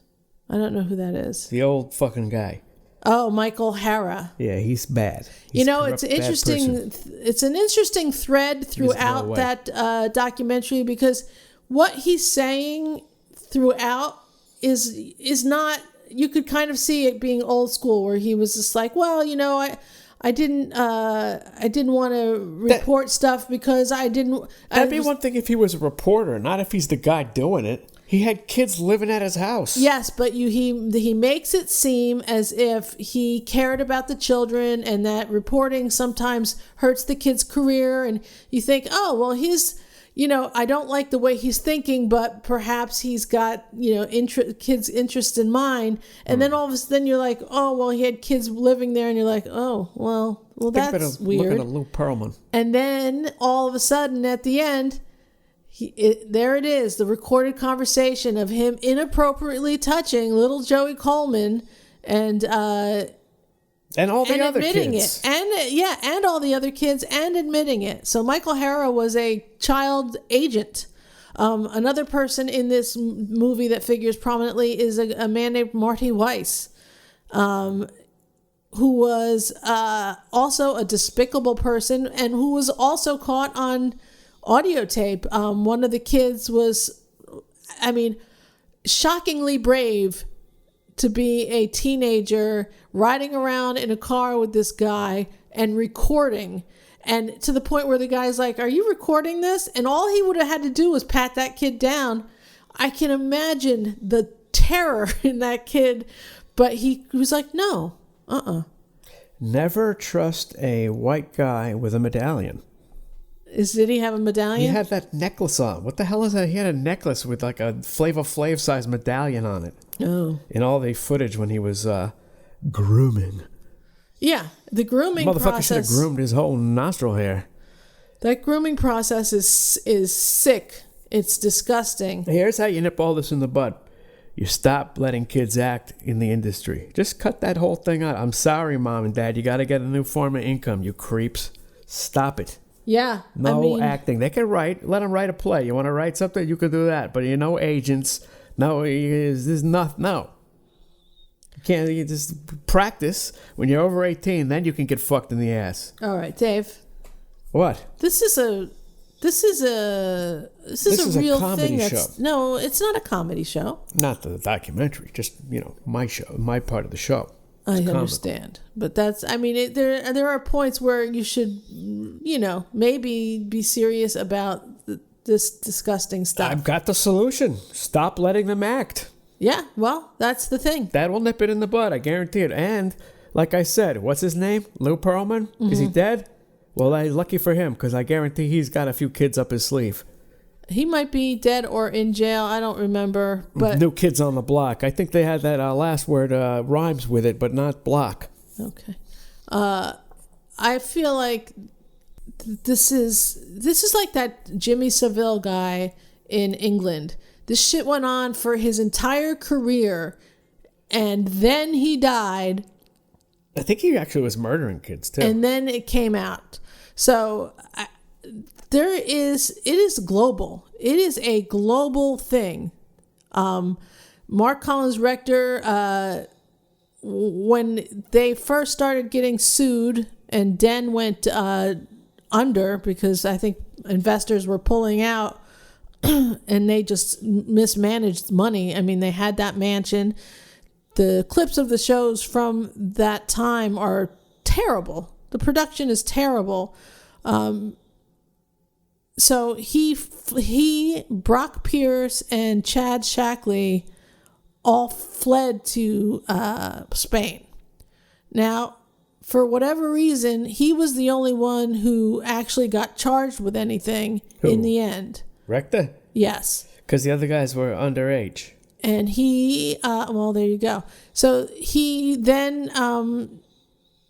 [SPEAKER 3] I don't know who that is.
[SPEAKER 2] The old fucking guy.
[SPEAKER 3] Oh, Michael Hara.
[SPEAKER 2] Yeah, he's bad. He's
[SPEAKER 3] it's interesting. It's an interesting thread throughout that documentary, because what he's saying throughout is not. You could kind of see it being old school, where he was just like, well, I didn't want to report stuff because I didn't.
[SPEAKER 2] That'd be one thing if he was a reporter, not if he's the guy doing it. He had kids living at his house.
[SPEAKER 3] Yes, but he makes it seem as if he cared about the children, and that reporting sometimes hurts the kid's career. And you think, oh, well, he's, I don't like the way he's thinking, but perhaps he's got, kids' interest in mind. And then all of a sudden you're like, oh, well, he had kids living there, and you're like, oh, well, that's weird.
[SPEAKER 2] Look at Lou Pearlman.
[SPEAKER 3] And then all of a sudden at the end, there it is, the recorded conversation of him inappropriately touching little Joey Coleman and all the other kids. And all the other kids, and admitting it. So Michael Hara was a child agent. Another person in this movie that figures prominently is a man named Marty Weiss, who was also a despicable person, and who was also caught on audio tape. One of the kids was, shockingly brave to be a teenager riding around in a car with this guy and recording, and to the point where the guy's like, are you recording this? And all he would have had to do was pat that kid down. I can imagine the terror in that kid, but he was like, no,
[SPEAKER 2] Never trust a white guy with a medallion.
[SPEAKER 3] Did he have a medallion?
[SPEAKER 2] He had that necklace on. What the hell is that? He had a necklace with like a Flavor Flav size medallion on it.
[SPEAKER 3] Oh.
[SPEAKER 2] In all the footage when he was grooming.
[SPEAKER 3] Yeah, the grooming process.
[SPEAKER 2] Motherfucker should have groomed his whole nostril hair.
[SPEAKER 3] That grooming process is sick. It's disgusting.
[SPEAKER 2] Here's how you nip all this in the bud. You stop letting kids act in the industry. Just cut that whole thing out. I'm sorry, Mom and Dad. You got to get a new form of income, you creeps. Stop it.
[SPEAKER 3] Yeah.
[SPEAKER 2] No acting. They can write. Let them write a play. You want to write something? You could do that. But agents. No, there's nothing. No. You just practice. When you're over 18, then you can get fucked in the ass.
[SPEAKER 3] All right, Dave.
[SPEAKER 2] What?
[SPEAKER 3] This is a real
[SPEAKER 2] comedy
[SPEAKER 3] thing.
[SPEAKER 2] Show.
[SPEAKER 3] No, it's not a comedy show.
[SPEAKER 2] Not the documentary. Just my show, my part of the show.
[SPEAKER 3] I understand, but that's. There are points where you should, maybe be serious about this disgusting stuff.
[SPEAKER 2] I've got the solution. Stop letting them act.
[SPEAKER 3] Yeah, well, that's the thing.
[SPEAKER 2] That will nip it in the bud. I guarantee it. And like I said, what's his name? Lou Pearlman. Mm-hmm. Is he dead? Well, lucky for him, because I guarantee he's got a few kids up his sleeve.
[SPEAKER 3] He might be dead or in jail. I don't remember. But
[SPEAKER 2] New Kids on the Block. I think they had that last word rhymes with it, but not block.
[SPEAKER 3] Okay. I feel like this is like that Jimmy Savile guy in England. This shit went on for his entire career, and then he died.
[SPEAKER 2] I think he actually was murdering kids too.
[SPEAKER 3] And then it came out. So it is global. It is a global thing. Mark Collins-Rector, when they first started getting sued and Den went under because I think investors were pulling out and they just mismanaged money. They had that mansion. The clips of the shows from that time are terrible. The production is terrible. So he, Brock Pierce, and Chad Shackley all fled to Spain. Now, for whatever reason, he was the only one who actually got charged with anything in the end.
[SPEAKER 2] Rector?
[SPEAKER 3] Yes.
[SPEAKER 2] Because the other guys were underage.
[SPEAKER 3] And he, well, there you go. So he then,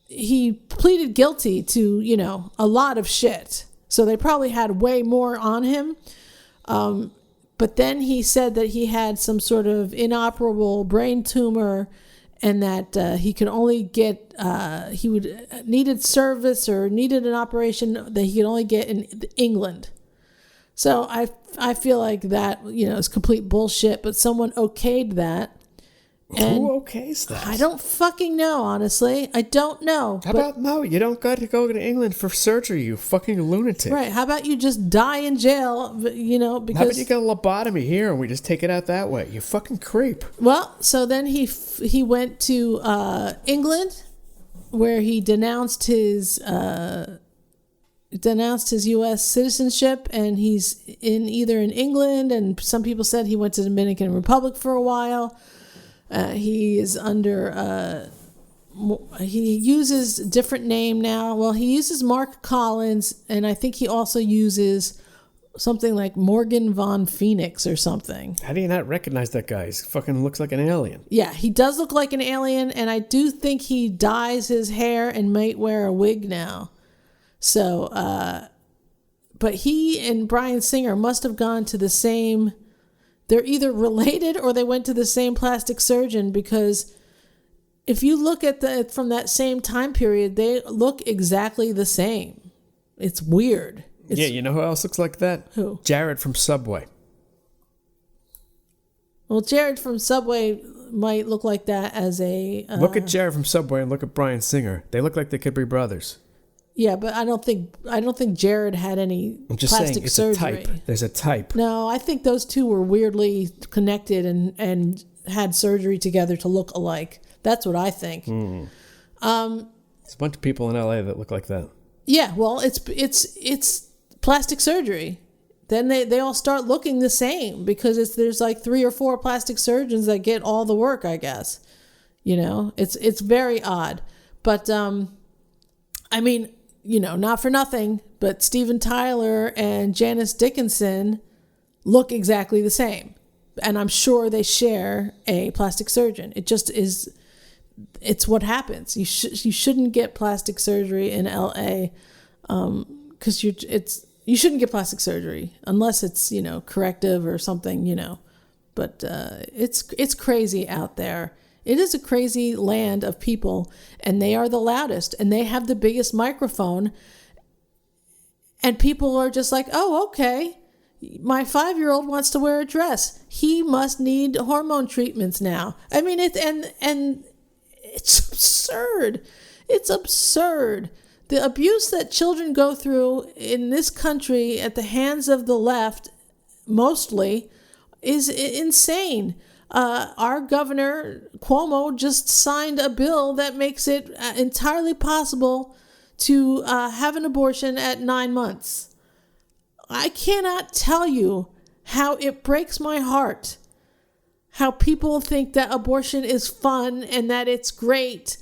[SPEAKER 3] he pleaded guilty to, a lot of shit. So they probably had way more on him. But then he said that he had some sort of inoperable brain tumor, and that he could only get, needed service or needed an operation that he could only get in England. So I feel like that, is complete bullshit, but someone okayed that. And
[SPEAKER 2] who okays that?
[SPEAKER 3] I don't fucking know, honestly. I don't know.
[SPEAKER 2] How about no? You don't got to go to England for surgery, you fucking lunatic.
[SPEAKER 3] Right. How about you just die in jail, because...
[SPEAKER 2] How about you get a lobotomy here and we just take it out that way? You fucking creep.
[SPEAKER 3] Well, so then he went to England, where he denounced his U.S. citizenship, and he's either in England, and some people said he went to the Dominican Republic for a while. He is under, he uses a different name now. Well, he uses Mark Collins, and I think he also uses something like Morgan Von Phoenix or something.
[SPEAKER 2] How do you not recognize that guy? He fucking looks like an alien.
[SPEAKER 3] Yeah, he does look like an alien, and I do think he dyes his hair and might wear a wig now. So, but he and Bryan Singer must have gone to the same... They're either related or they went to the same plastic surgeon, because if you look at from that same time period, they look exactly the same. It's weird.
[SPEAKER 2] Yeah, you know who else looks like that?
[SPEAKER 3] Who?
[SPEAKER 2] Jared from Subway.
[SPEAKER 3] Well, Jared from Subway might look like that as a...
[SPEAKER 2] Look at Jared from Subway and look at Bryan Singer. They look like they could be brothers.
[SPEAKER 3] Yeah, but I don't think Jared had any
[SPEAKER 2] I'm just
[SPEAKER 3] plastic
[SPEAKER 2] saying, it's
[SPEAKER 3] surgery.
[SPEAKER 2] a type. There's a type.
[SPEAKER 3] No, I think those two were weirdly connected and had surgery together to look alike. That's what I think.
[SPEAKER 2] There's a bunch of people in LA that look like that.
[SPEAKER 3] Yeah, well, it's plastic surgery. Then they all start looking the same because there's like 3 or 4 plastic surgeons that get all the work, I guess. It's very odd. But I mean, not for nothing, but Steven Tyler and Janice Dickinson look exactly the same. And I'm sure they share a plastic surgeon. It just is, it's what happens. You shouldn't get plastic surgery in LA because you shouldn't get plastic surgery unless it's, corrective or something, But it's crazy out there. It is a crazy land of people, and they are the loudest, and they have the biggest microphone, and people are just like, oh, okay, my 5-year-old wants to wear a dress. He must need hormone treatments now. I mean, and it's absurd. It's absurd. The abuse that children go through in this country at the hands of the left, mostly, is insane. Our governor, Cuomo, just signed a bill that makes it entirely possible to have an abortion at 9 months. I cannot tell you how it breaks my heart how people think that abortion is fun and that it's great.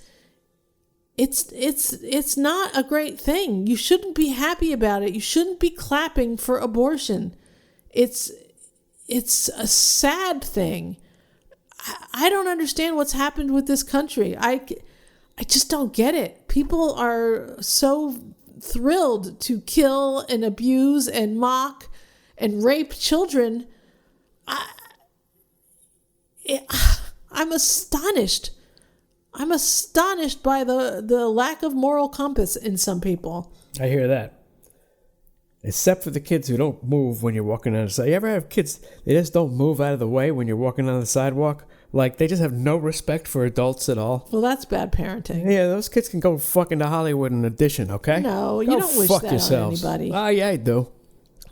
[SPEAKER 3] It's not a great thing. You shouldn't be happy about it. You shouldn't be clapping for abortion. It's a sad thing. I don't understand what's happened with this country. I just don't get it. People are so thrilled to kill and abuse and mock and rape children. I'm astonished. I'm astonished by the lack of moral compass in some people.
[SPEAKER 2] I hear that. Except for the kids who don't move when you're walking down the sidewalk. You ever have kids, they just don't move out of the way when you're walking down the sidewalk? Like, they just have no respect for adults at all.
[SPEAKER 3] Well, that's bad parenting.
[SPEAKER 2] Yeah, those kids can go fucking to Hollywood in addition, okay?
[SPEAKER 3] No, you
[SPEAKER 2] go
[SPEAKER 3] don't wish
[SPEAKER 2] fuck
[SPEAKER 3] that
[SPEAKER 2] yourselves.
[SPEAKER 3] on anybody.
[SPEAKER 2] Oh, yeah, I do.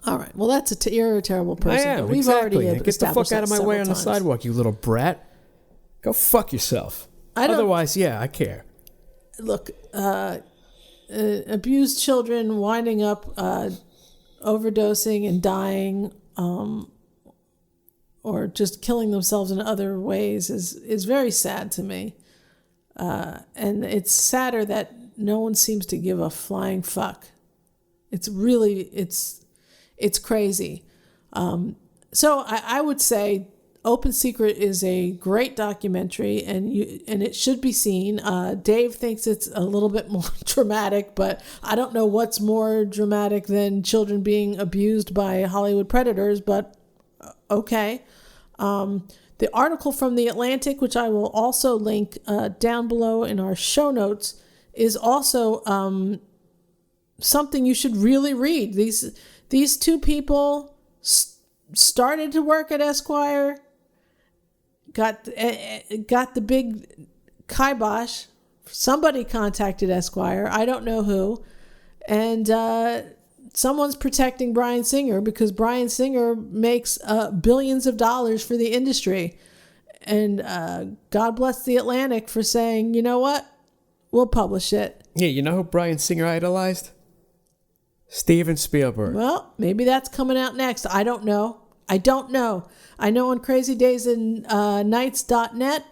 [SPEAKER 3] All right. Well, you're a terrible person.
[SPEAKER 2] I am,
[SPEAKER 3] We've
[SPEAKER 2] exactly.
[SPEAKER 3] already
[SPEAKER 2] Get the fuck out of my way on the
[SPEAKER 3] times.
[SPEAKER 2] sidewalk, you little brat. Go fuck yourself. Otherwise, yeah, I care.
[SPEAKER 3] Look, abused children winding up overdosing and dying, or just killing themselves in other ways is very sad to me. And it's sadder that no one seems to give a flying fuck. It's really, it's crazy. So I would say Open Secret is a great documentary, and it should be seen. Dave thinks it's a little bit more dramatic, but I don't know what's more dramatic than children being abused by Hollywood predators, but okay. The article from The Atlantic, which I will also link down below in our show notes, is also something you should really read. These two people started to work at Esquire, got the big kibosh. Somebody contacted Esquire. I don't know who. And someone's protecting Bryan Singer because Bryan Singer makes billions of dollars for the industry. And God bless The Atlantic for saying, you know what? We'll publish it.
[SPEAKER 2] Yeah, you know who Bryan Singer idolized? Steven Spielberg.
[SPEAKER 3] Well, maybe that's coming out next. I don't know. I know on crazydaysandnights.net,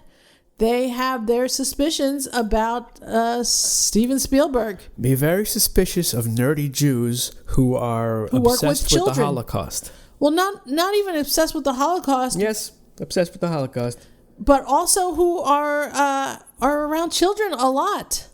[SPEAKER 3] they have their suspicions about Steven Spielberg.
[SPEAKER 2] Be very suspicious of nerdy Jews who are obsessed with the Holocaust.
[SPEAKER 3] Well, not even obsessed with the Holocaust.
[SPEAKER 2] Yes, obsessed with the Holocaust.
[SPEAKER 3] But also who are around children a lot.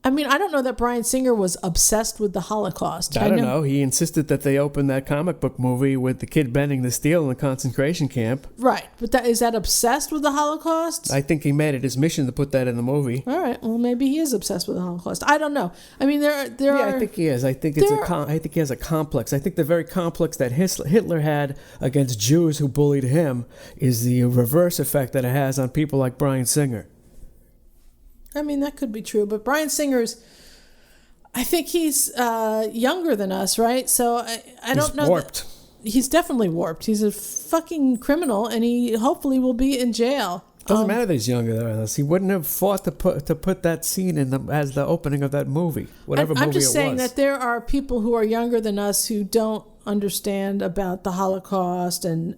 [SPEAKER 3] I mean, I don't know that Bryan Singer was obsessed with the Holocaust.
[SPEAKER 2] I don't know. He insisted that they open that comic book movie with the kid bending the steel in the concentration camp.
[SPEAKER 3] Right. But is that obsessed with the Holocaust?
[SPEAKER 2] I think he made it his mission to put that in the movie.
[SPEAKER 3] All right. Well, maybe he is obsessed with the Holocaust. I don't know. I mean, there are...
[SPEAKER 2] I think he is. I think I think he has a complex. I think the very complex that Hitler had against Jews who bullied him is the reverse effect that it has on people like Bryan Singer.
[SPEAKER 3] I mean, that could be true, but Bryan Singer's, I think he's younger than us, right? So I don't know.
[SPEAKER 2] He's warped.
[SPEAKER 3] He's definitely warped. He's a fucking criminal, and he hopefully will be in jail.
[SPEAKER 2] Doesn't matter that he's younger than us. He wouldn't have fought to put that scene in as the opening of that movie, whatever movie it was.
[SPEAKER 3] I'm just saying that there are people who are younger than us who don't understand about the Holocaust, and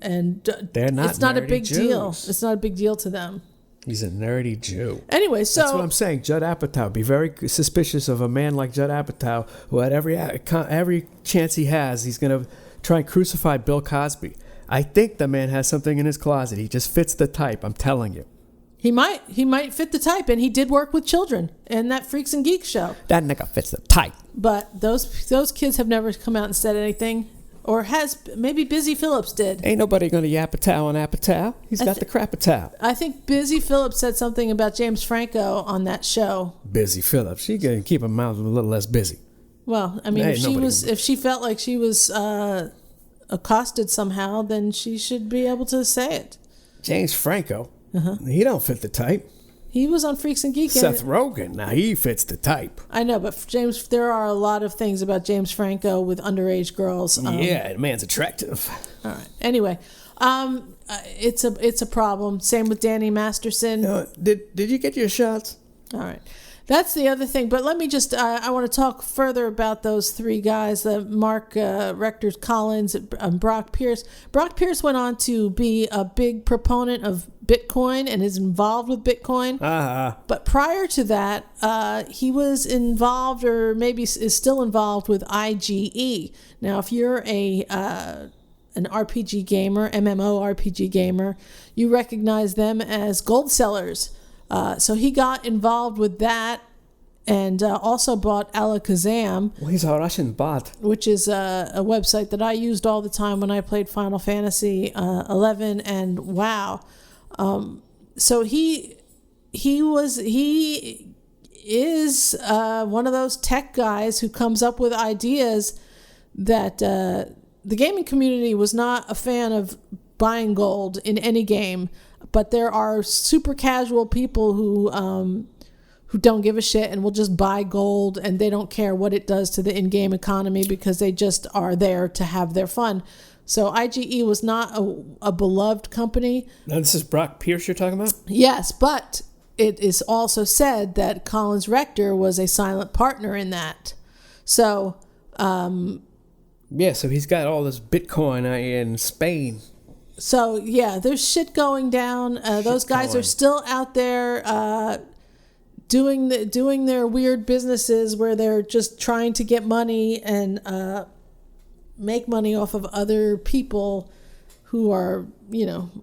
[SPEAKER 2] they're not.
[SPEAKER 3] It's not a big
[SPEAKER 2] Jews.
[SPEAKER 3] Deal. It's not a big deal to them.
[SPEAKER 2] He's a nerdy Jew.
[SPEAKER 3] Anyway, so...
[SPEAKER 2] That's what I'm saying. Judd Apatow. Be very suspicious of a man like Judd Apatow, who at every chance he has, he's going to try and crucify Bill Cosby. I think the man has something in his closet. He just fits the type, I'm telling you.
[SPEAKER 3] He might fit the type, and he did work with children in that Freaks and Geeks show.
[SPEAKER 2] That nigga fits the type.
[SPEAKER 3] But those kids have never come out and said anything. Or maybe Busy Phillips did.
[SPEAKER 2] Ain't nobody going to Yapatow on Apatow. He's got the crapatow.
[SPEAKER 3] I think Busy Phillips said something about James Franco on that show.
[SPEAKER 2] Busy Phillips. She can keep her mouth a little less busy.
[SPEAKER 3] Well, I mean, if she felt like she was accosted somehow, then she should be able to say it.
[SPEAKER 2] James Franco? He don't fit the type.
[SPEAKER 3] He was on Freaks and Geeks.
[SPEAKER 2] Seth Rogen, now he fits the type.
[SPEAKER 3] I know, but there are a lot of things about James Franco with underage girls.
[SPEAKER 2] Yeah, the man's attractive.
[SPEAKER 3] All right. Anyway, it's a problem. Same with Danny Masterson.
[SPEAKER 2] Did you get your shots?
[SPEAKER 3] All right. That's the other thing. But let me just, I want to talk further about those three guys, Mark Rector, Collins, and Brock Pierce. Brock Pierce went on to be a big proponent of Bitcoin and is involved with Bitcoin. But prior to that, he was involved, or maybe is still involved, with IGE. Now, if you're an RPG gamer, MMORPG gamer, you recognize them as gold sellers. So he got involved with that, and also bought Alakazam.
[SPEAKER 2] Well, he's a Russian bot. Which
[SPEAKER 3] is a website that I used all the time when I played Final Fantasy 11 and WoW. So he is one of those tech guys who comes up with ideas that the gaming community was not a fan of buying gold in any game. But there are super casual people who don't give a shit and will just buy gold, and they don't care what it does to the in-game economy because they just are there to have their fun. So IGE was not a beloved company.
[SPEAKER 2] Now this is Brock Pierce you're talking about?
[SPEAKER 3] Yes, but it is also said that Collins-Rector was a silent partner in that. So...
[SPEAKER 2] yeah, so he's got all this Bitcoin in Spain.
[SPEAKER 3] So, yeah, there's shit going down. Those guys are still out there doing their weird businesses where they're just trying to get money and make money off of other people who are,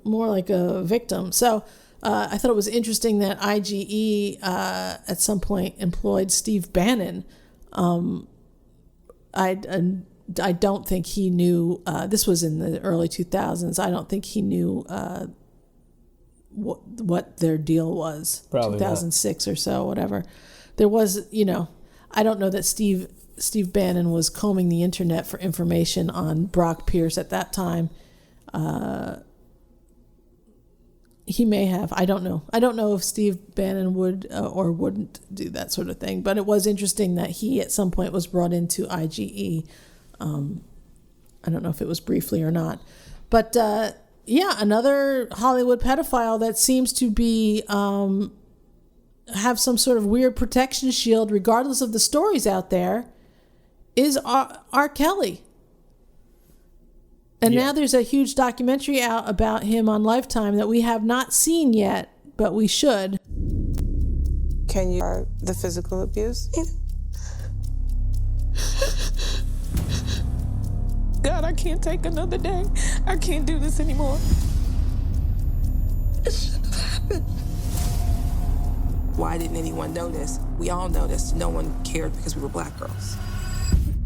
[SPEAKER 3] more like a victim. So I thought it was interesting that IGE at some point employed Steve Bannon. I don't think he knew, this was in the early 2000s, I don't think he knew what their deal was.
[SPEAKER 2] Probably
[SPEAKER 3] 2006 or so, whatever. There was, I don't know that Steve Bannon was combing the internet for information on Brock Pierce at that time. He may have. I don't know. I don't know if Steve Bannon would or wouldn't do that sort of thing. But it was interesting that he at some point was brought into IGE. I don't know if it was briefly or not. But another Hollywood pedophile that seems to be have some sort of weird protection shield, regardless of the stories out there, is R. Kelly. And now there's a huge documentary out about him on Lifetime that we have not seen yet, but we should.
[SPEAKER 6] Can you the physical abuse?
[SPEAKER 7] God, I can't take another day. I can't do this anymore.
[SPEAKER 6] It shouldn't have happened. Why didn't anyone notice? We all noticed. No one cared because we were black girls.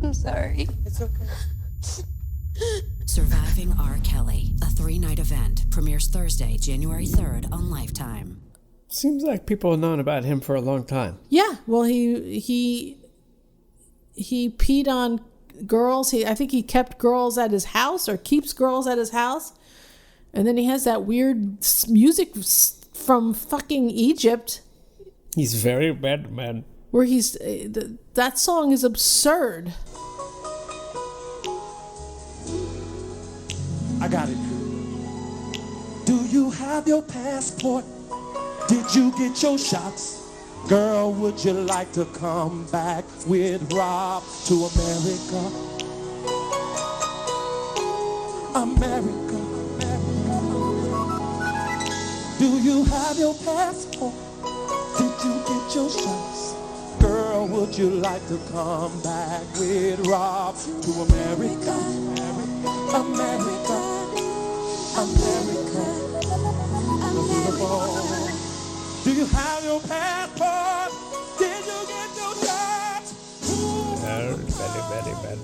[SPEAKER 8] I'm sorry.
[SPEAKER 6] It's okay.
[SPEAKER 9] Surviving R. Kelly, a 3-night event, premieres Thursday, January 3rd on Lifetime.
[SPEAKER 2] Seems like people have known about him for a long time.
[SPEAKER 3] Yeah, well, he peed on girls. I think he kept girls at his house or keeps girls at his house. And then he has that weird music from fucking Egypt.
[SPEAKER 2] He's very bad, man.
[SPEAKER 3] Where that song is absurd.
[SPEAKER 10] I got it. Do you have your passport? Did you get your shots? Girl, would you like to come back with Rob to America? America, America. Do you have your passport? Did you get your shots? Girl, would you like to come back with Rob to America? America, America, beautiful. Do you have your passport? Did you get your shots?
[SPEAKER 2] Very bad.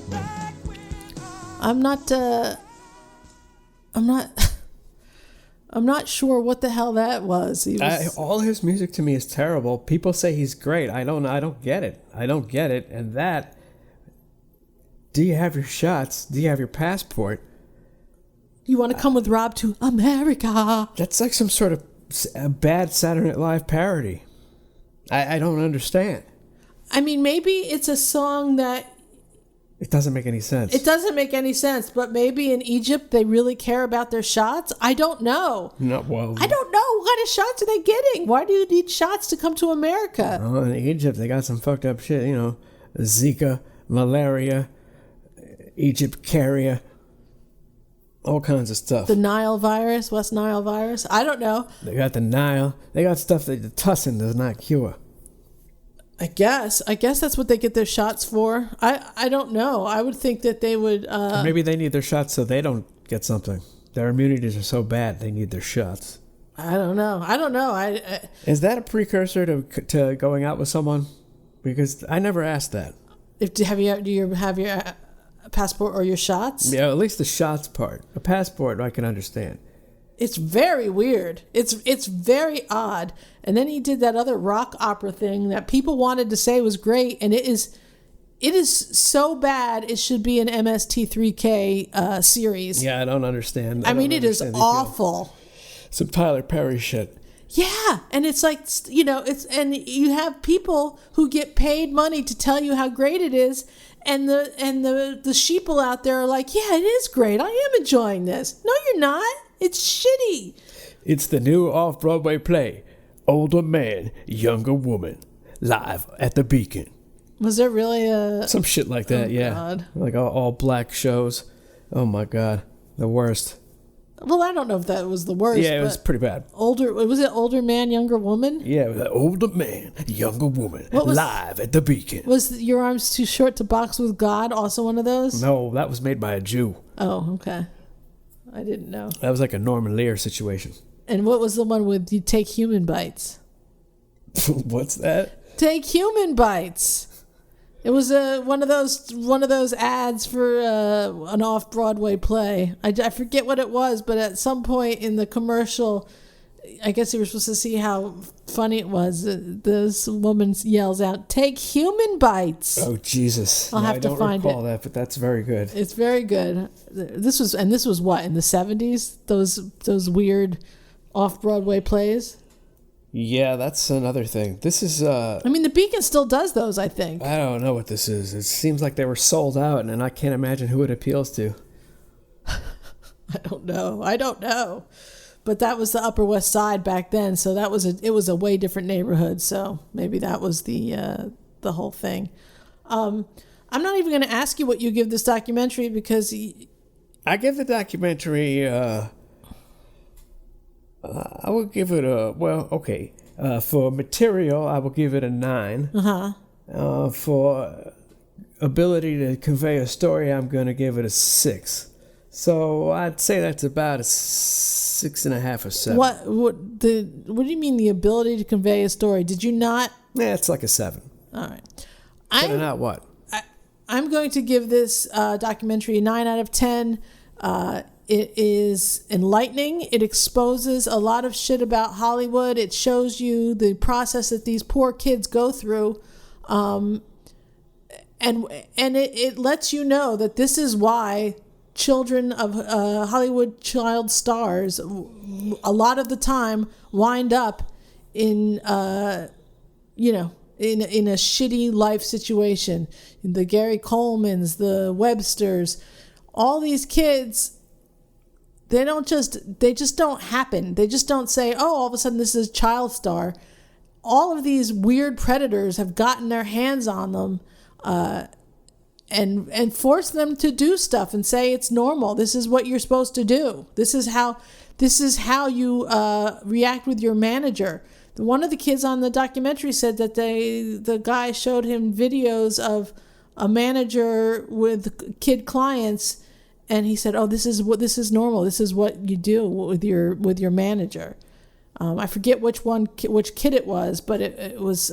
[SPEAKER 3] I'm not sure what the hell that was.
[SPEAKER 2] All his music to me is terrible. People say he's great. I don't get it. And that, do you have your shots? Do you have your passport?
[SPEAKER 3] You want to come with Rob to America?
[SPEAKER 2] That's like some sort of a bad Saturday Night Live parody. I don't understand.
[SPEAKER 3] I mean, maybe it's a song that...
[SPEAKER 2] It doesn't make any sense.
[SPEAKER 3] It doesn't make any sense, but maybe in Egypt they really care about their shots? I don't know.
[SPEAKER 2] No, well...
[SPEAKER 3] I don't know. What kind of shots are they getting? Why do you need shots to come to America?
[SPEAKER 2] Oh, in Egypt they got some fucked up shit, Zika, malaria, Egyptaria, all kinds of stuff.
[SPEAKER 3] The Nile virus, West Nile virus? I don't know.
[SPEAKER 2] They got the Nile. They got stuff that the tussin does not cure.
[SPEAKER 3] I guess that's what they get their shots for. I don't know. I would think that they would...
[SPEAKER 2] Maybe they need their shots so they don't get something. Their immunities are so bad they need their shots.
[SPEAKER 3] I don't know.
[SPEAKER 2] Is that a precursor to going out with someone? Because I never asked that.
[SPEAKER 3] Do you have your passport or your shots?
[SPEAKER 2] Yeah, at least the shots part. A passport I can understand.
[SPEAKER 3] It's very weird. It's very odd. And then he did that other rock opera thing that people wanted to say was great, and it is so bad it should be an MST3K series.
[SPEAKER 2] Yeah, I don't understand.
[SPEAKER 3] I mean, it is awful.
[SPEAKER 2] Some Tyler Perry shit.
[SPEAKER 3] Yeah, and it's like, and you have people who get paid money to tell you how great it is, and the sheeple out there are like, yeah, it is great. I am enjoying this. No, you're not. It's shitty.
[SPEAKER 2] It's the new off-Broadway play, Older Man, Younger Woman, live at the Beacon.
[SPEAKER 3] Was there really
[SPEAKER 2] some shit like that? Yeah,
[SPEAKER 3] God.
[SPEAKER 2] Like all black shows. Oh my God, the worst.
[SPEAKER 3] Well, I don't know if that was the worst.
[SPEAKER 2] Yeah, it was pretty bad.
[SPEAKER 3] Was it Older Man, Younger Woman?
[SPEAKER 2] Yeah, it was Older Man, Younger Woman, live at the Beacon.
[SPEAKER 3] Was Your Arms Too Short to Box with God also one of those?
[SPEAKER 2] No, that was made by a Jew.
[SPEAKER 3] Oh, okay. I didn't know.
[SPEAKER 2] That was like a Norman Lear situation.
[SPEAKER 3] And what was the one with you take human bites?
[SPEAKER 2] What's that?
[SPEAKER 3] Take human bites. It was one of those ads for an off-Broadway play. I forget what it was, but at some point in the commercial, I guess you were supposed to see how funny it was. This woman yells out, "Take human bites!"
[SPEAKER 2] Oh Jesus!
[SPEAKER 3] I'll have to find it.
[SPEAKER 2] I don't recall that, but that's very good.
[SPEAKER 3] It's very good. This was what, in the 70s? Those weird off-Broadway plays.
[SPEAKER 2] Yeah, that's another thing. This is
[SPEAKER 3] I mean, the Beacon still does those, I think.
[SPEAKER 2] I don't know what this is. It seems like they were sold out, and I can't imagine who it appeals to.
[SPEAKER 3] I don't know. But that was the Upper West Side back then, so it was a way different neighborhood. So maybe that was the whole thing. I'm not even going to ask you what you give this documentary because
[SPEAKER 2] I give the documentary. I will give it for material, I will give it a 9. For ability to convey a story, I'm going to give it a 6. So I'd say that's about a 6.5 or 7.
[SPEAKER 3] What do you mean the ability to convey a story? Did you not?
[SPEAKER 2] Yeah, it's like a 7.
[SPEAKER 3] All right.
[SPEAKER 2] Better not what?
[SPEAKER 3] I'm going to give this documentary a 9 out of 10. It is enlightening. It exposes a lot of shit about Hollywood. It shows you the process that these poor kids go through. And it lets you know that this is why children of Hollywood child stars a lot of the time wind up in a shitty life situation. The Gary Colemans, the Websters, all these kids, they just don't happen. They just don't say, oh, all of a sudden this is a child star. All of these weird predators have gotten their hands on them and force them to do stuff and say it's normal. This is what you're supposed to do. This is how you react with your manager. One of the kids on the documentary said that the guy showed him videos of a manager with kid clients. And he said, "Oh, this is normal. This is what you do with your manager." I forget which kid it was, but it was.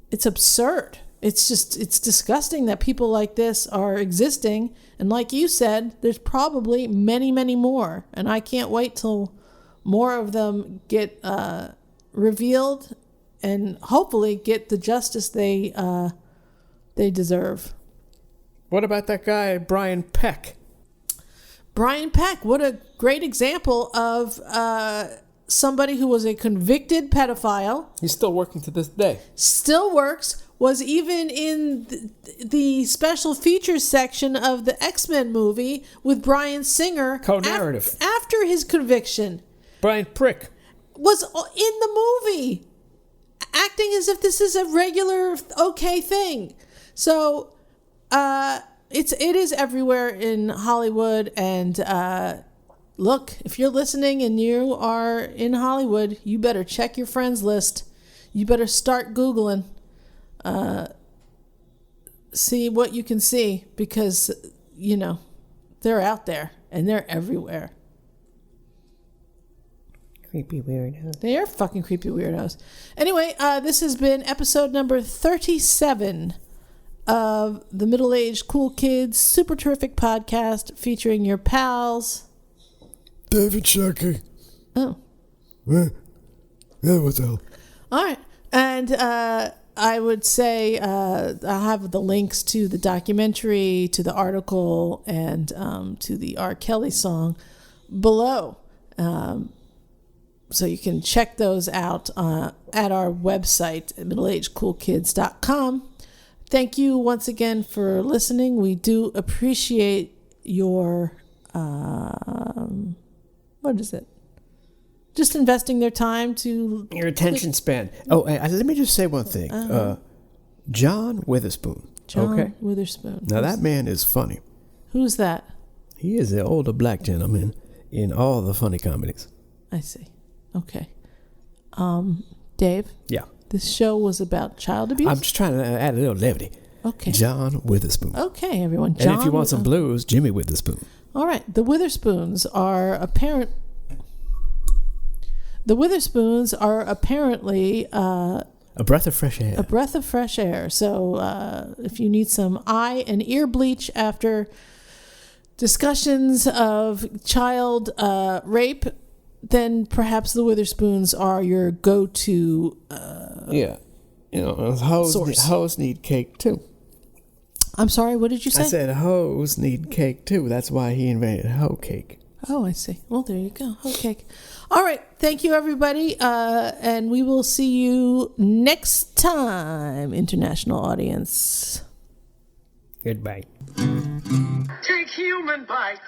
[SPEAKER 3] It's absurd. It's disgusting that people like this are existing. And like you said, there's probably many, many more. And I can't wait till more of them get revealed and hopefully get the justice they deserve.
[SPEAKER 2] What about that guy, Brian Peck?
[SPEAKER 3] Brian Peck, what a great example of somebody who was a convicted pedophile.
[SPEAKER 2] He's still working to this day.
[SPEAKER 3] Still works, was even in the special features section of the X-Men movie with Bryan Singer.
[SPEAKER 2] Co-narrative.
[SPEAKER 3] After his conviction.
[SPEAKER 2] Brian Prick.
[SPEAKER 3] Was in the movie. Acting as if this is a regular, okay thing. So... it is everywhere in Hollywood, and look, if you're listening and you are in Hollywood, you better check your friends list. You better start Googling, see what you can see, because they're out there and they're everywhere.
[SPEAKER 2] Creepy weirdos.
[SPEAKER 3] They are fucking creepy weirdos. Anyway, this has been episode number 37 of the Middle-Aged Cool Kids Super Terrific Podcast, featuring your pals
[SPEAKER 11] David Shecky.
[SPEAKER 3] Oh.
[SPEAKER 11] Yeah, what the hell?
[SPEAKER 3] All right. And I would say I'll have the links to the documentary, to the article, and to the R. Kelly song below. So you can check those out at our website at middleagedcoolkids.com. Thank you once again for listening. We do appreciate your, what is it? Just investing their time to...
[SPEAKER 2] Your attention span. Oh, let me just say one thing. John Witherspoon.
[SPEAKER 3] John Witherspoon.
[SPEAKER 2] Now that man is funny.
[SPEAKER 3] Who's that?
[SPEAKER 2] He is the older black gentleman in all the funny comedies.
[SPEAKER 3] I see. Okay. Dave?
[SPEAKER 2] Yeah.
[SPEAKER 3] This show was about child abuse?
[SPEAKER 2] I'm just trying to add a little levity.
[SPEAKER 3] Okay.
[SPEAKER 2] John Witherspoon.
[SPEAKER 3] Okay, everyone.
[SPEAKER 2] And if you want some blues, Jimmy Witherspoon.
[SPEAKER 3] All right. The Witherspoons are apparently
[SPEAKER 2] a breath of fresh air.
[SPEAKER 3] A breath of fresh air. So if you need some eye and ear bleach after discussions of child rape, then perhaps the Witherspoons are your go-to
[SPEAKER 2] yeah. Hoes need cake too.
[SPEAKER 3] I'm sorry, what did you say?
[SPEAKER 2] I said hoes need cake too. That's why he invented hoe cake.
[SPEAKER 3] Oh, I see. Well, there you go. Hoe cake. All right. Thank you, everybody. And we will see you next time, international audience.
[SPEAKER 2] Goodbye.
[SPEAKER 10] Take human bites.